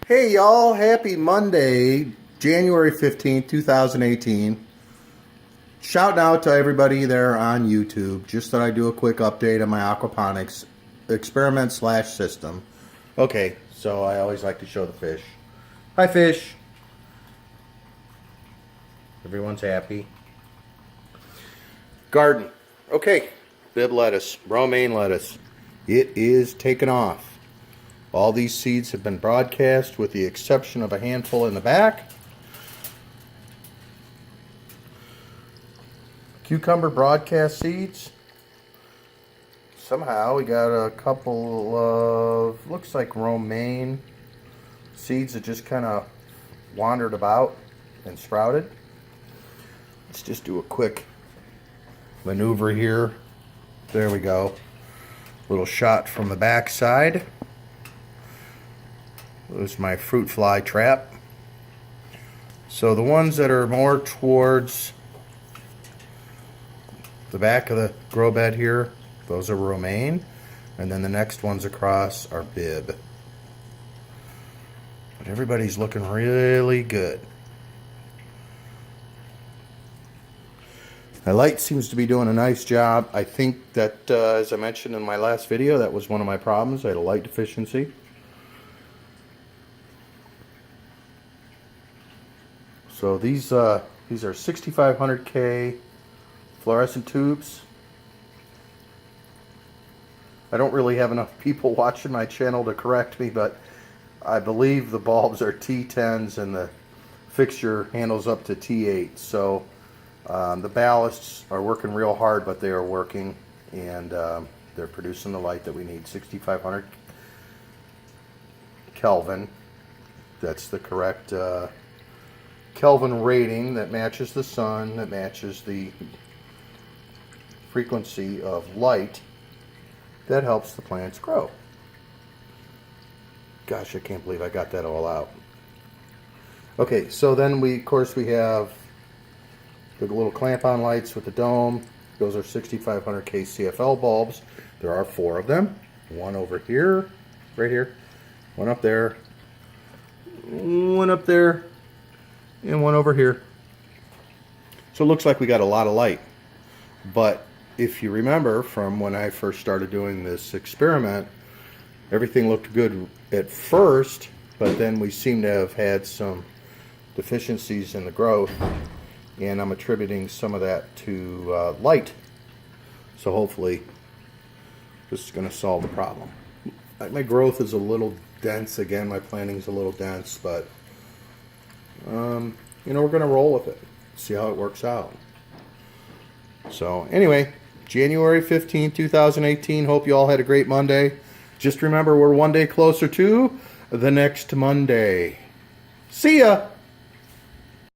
Hey y'all, happy Monday, January 15th, 2018. Shouting out to everybody there on YouTube. Just that I do a quick update on my aquaponics experiment slash system. Okay, so I always like to show the fish. Hi fish. Everyone's happy. Garden. Okay, bib lettuce, romaine lettuce. It is taken off. All these seeds have been broadcast with the exception of a handful in the back. Cucumber broadcast seeds. Somehow we got a couple of, looks like romaine seeds that just kind of wandered about and sprouted. Let's just do a quick maneuver here. There we go. Little shot from the back side. There's my fruit fly trap. So the ones that are more towards the back of the grow bed here, those are romaine, and then the next ones across are bib. But everybody's looking really good. My light seems to be doing a nice job. I think that, as I mentioned in my last video, that was one of my problems. I had a light deficiency. So these are 6500K fluorescent tubes. I don't really have enough people watching my channel to correct me, but I believe the bulbs are T10s and the fixture handles up to T8. So the ballasts are working real hard, but they are working, and they're producing the light that we need. 6500 Kelvin. That's the correct Kelvin rating that matches the sun, that matches the frequency of light that helps the plants grow. Gosh, I can't believe I got that all out. Okay, so then of course we have the little clamp-on lights with the dome. Those are 6500K CFL bulbs. There are 4 of them. One over here, right here, one up there, one up there, and one over here. So it looks like we got a lot of light. But if you remember from when I first started doing this experiment, everything looked good at first, but then we seem to have had some deficiencies in the growth, and I'm attributing some of that to light. So hopefully this is going to solve the problem. My growth is a little dense again, my planting's a little dense, but you know, we're going to roll with it, see how it works out. So anyway, January 15, 2018. Hope you all had a great Monday. Just remember, we're one day closer to the next Monday. See ya!